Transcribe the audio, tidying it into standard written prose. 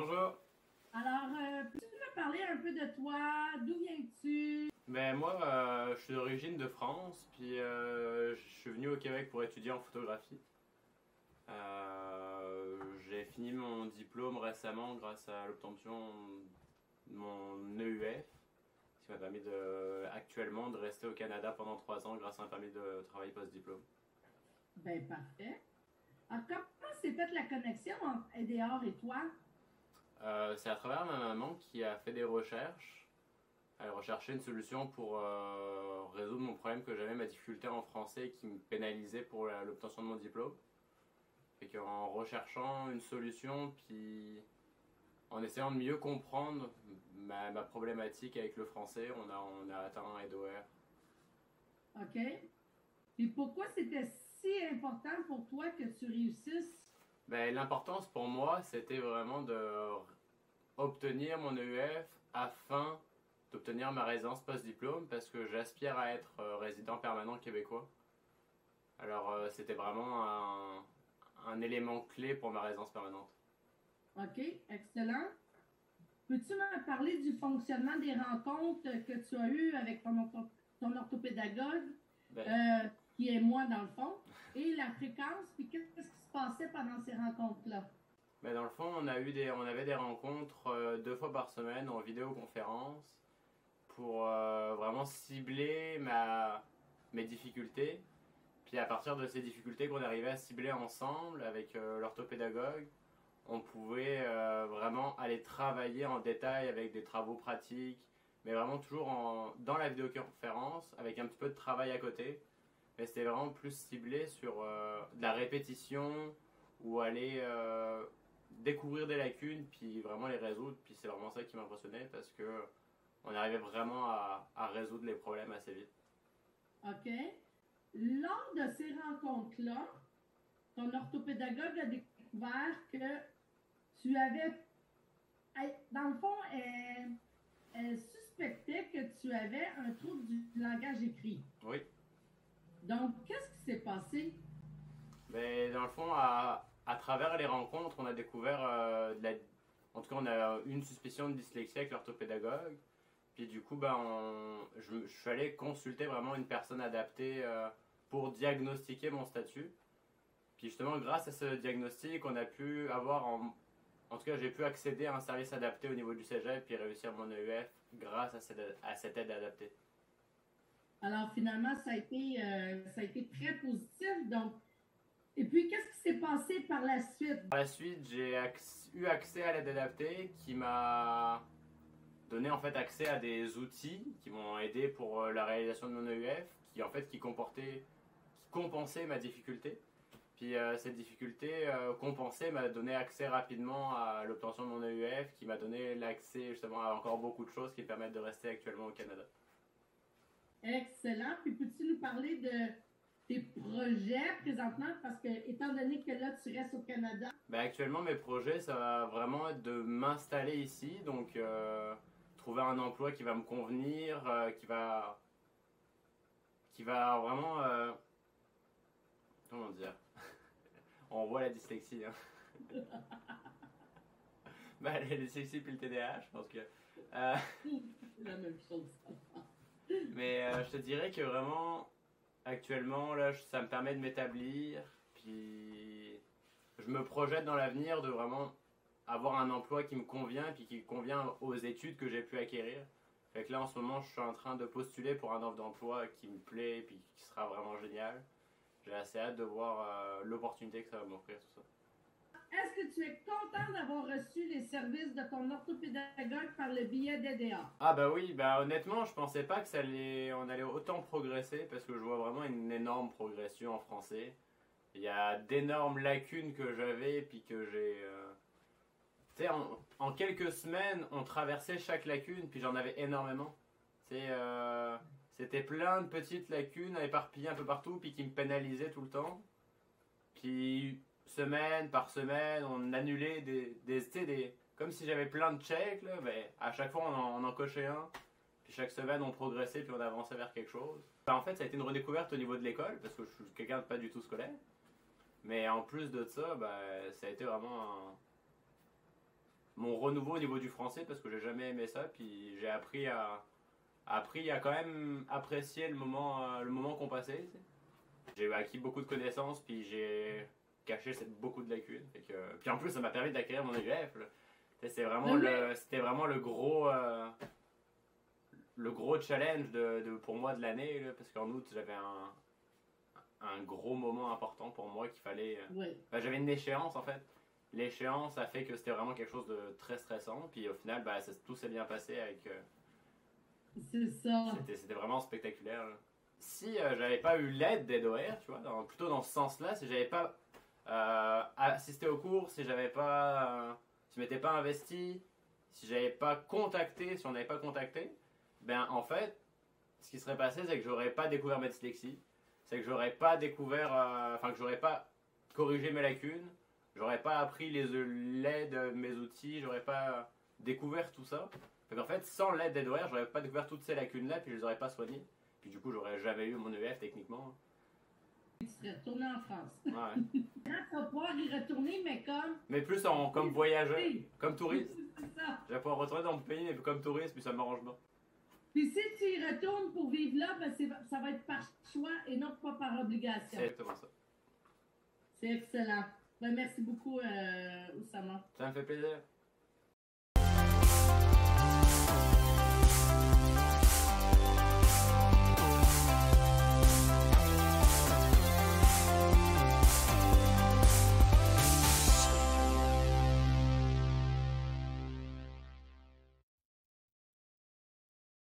Bonjour. Alors, peux-tu me parler un peu de toi? D'où viens-tu? Ben moi, je suis d'origine de France, puis je suis venu au Québec pour étudier en photographie. J'ai fini mon diplôme récemment grâce à l'obtention de mon EUF, ce qui m'a permis actuellement de rester au Canada pendant 3 ans grâce à un permis de travail post-diplôme. Ben, parfait. Alors, comment s'est faite la connexion entre EDR et toi? C'est à travers ma maman qui a fait des recherches. Elle recherchait une solution pour résoudre mon problème que j'avais, ma difficulté en français qui me pénalisait pour l'obtention de mon diplôme. Et qu'en recherchant une solution, puis en essayant de mieux comprendre ma problématique avec le français, on a atteint un EDOR. OK. Et pourquoi c'était si important pour toi que tu réussisses? Ben, l'importance pour moi, c'était vraiment d'obtenir mon EUF afin d'obtenir ma résidence post-diplôme parce que j'aspire à être résident permanent québécois. Alors c'était vraiment un élément clé pour ma résidence permanente. OK, excellent. Peux-tu me parler du fonctionnement des rencontres que tu as eues avec ton orthopédagogue, Ben, qui est moi dans le fond, et la fréquence, puis qu'est-ce qui se passait pendant ces rencontres-là? ben dans le fond, on avait des rencontres 2 fois par semaine en vidéoconférence pour vraiment cibler mes difficultés. Puis à partir de ces difficultés qu'on arrivait à cibler ensemble avec l'orthopédagogue, on pouvait vraiment aller travailler en détail avec des travaux pratiques, mais vraiment toujours dans la vidéoconférence avec un petit peu de travail à côté. Mais c'était vraiment plus ciblé sur de la répétition ou aller découvrir des lacunes puis vraiment les résoudre. Puis c'est vraiment ça qui m'impressionnait parce que on arrivait vraiment à résoudre les problèmes assez vite. OK. Lors de ces rencontres-là, ton orthopédagogue a découvert que tu avais, dans le fond, elle suspectait que tu avais un trouble du langage écrit. Oui. Donc, qu'est-ce qui s'est passé? Mais dans le fond, à travers les rencontres, on a découvert en tout cas, on a une suspicion de dyslexie avec l'orthopédagogue. Puis du coup, je suis allé consulter vraiment une personne adaptée pour diagnostiquer mon statut. Puis justement, grâce à ce diagnostic, on a pu avoir, en tout cas, j'ai pu accéder à un service adapté au niveau du cégep puis réussir mon EUF grâce à cette aide adaptée. Alors, finalement, ça a été très positif. Donc, et puis, qu'est-ce qui s'est passé par la suite? Par la suite, j'ai eu accès à l'aide adaptée qui m'a donné en fait accès à des outils qui m'ont aidé pour la réalisation de mon EUF, qui compensaient ma difficulté. Puis cette difficulté compensée m'a donné accès rapidement à l'obtention de mon EUF, qui m'a donné l'accès justement à encore beaucoup de choses qui permettent de rester actuellement au Canada. Excellent. Puis, peux-tu nous parler de tes projets présentement? Parce que, étant donné que là, tu restes au Canada. Ben, actuellement, mes projets, ça va vraiment être de m'installer ici, donc trouver un emploi qui va me convenir, qui va vraiment, comment dire, on voit la dyslexie, hein. Ben, la dyslexie puis le TDAH, je pense que. La même chose. Mais je te dirais que vraiment, actuellement, là, ça me permet de m'établir, puis je me projette dans l'avenir de vraiment avoir un emploi qui me convient, puis qui convient aux études que j'ai pu acquérir. Fait que là, en ce moment, je suis en train de postuler pour un offre d'emploi qui me plaît, puis qui sera vraiment génial. J'ai assez hâte de voir l'opportunité que ça va m'offrir, tout ça. Est-ce que tu es content d'avoir reçu les services de ton orthopédagogue par le biais d'EDA? Ah bah oui, bah honnêtement, je pensais pas que on allait autant progresser parce que je vois vraiment une énorme progression en français. Il y a d'énormes lacunes que j'avais puis que j'ai... Tu sais, en quelques semaines, on traversait chaque lacune puis j'en avais énormément. Tu sais, c'était plein de petites lacunes éparpillées un peu partout puis qui me pénalisaient tout le temps. Puis semaine par semaine, on annulait comme si j'avais plein de checks, là, ben, à chaque fois on en cochait un. Puis chaque semaine on progressait puis on avançait vers quelque chose. En fait, ça a été une redécouverte au niveau de l'école parce que je suis quelqu'un de pas du tout scolaire. Mais en plus de ça, ça a été vraiment mon renouveau au niveau du français parce que j'ai jamais aimé ça. Puis j'ai appris à quand même apprécier le moment qu'on passait. Tu sais. J'ai acquis beaucoup de connaissances, puis j'ai caché beaucoup de lacunes. Puis en plus, ça m'a permis d'acquérir mon EF. Là. C'était vraiment le gros challenge pour moi de l'année, là, parce qu'en août, j'avais un gros moment important pour moi qu'il fallait. Oui. J'avais une échéance en fait. L'échéance a fait que c'était vraiment quelque chose de très stressant, puis au final, tout s'est bien passé avec. C'est ça. C'était vraiment spectaculaire. Là. Si j'avais pas eu l'aide d'EdOR, tu vois, plutôt dans ce sens-là, si j'avais pas assisté au cours, si j'avais pas. Si je m'étais pas investi, si j'avais pas contacté, si on n'avait pas contacté, ben en fait, ce qui serait passé, c'est que j'aurais pas découvert ma dyslexie, c'est que j'aurais pas découvert, que j'aurais pas corrigé mes lacunes, j'aurais pas appris l'aide de mes outils, j'aurais pas découvert tout ça. Donc en fait, sans l'aide d'EdOR, j'aurais pas découvert toutes ces lacunes-là, puis je les aurais pas soignées. Puis du coup, j'aurais jamais eu mon EF techniquement. Tu serais retourné en France. Ouais. Tu vas pouvoir y retourner, mais comme. Mais plus comme voyageur, comme touriste. C'est ça. Je vais pouvoir retourner dans mon pays, mais comme touriste, puis ça m'arrange pas. Puis si tu y retournes pour vivre là, ben ça va être par choix et non pas par obligation. C'est exactement ça. C'est excellent. Ben, merci beaucoup, Oussama. Ça me fait plaisir.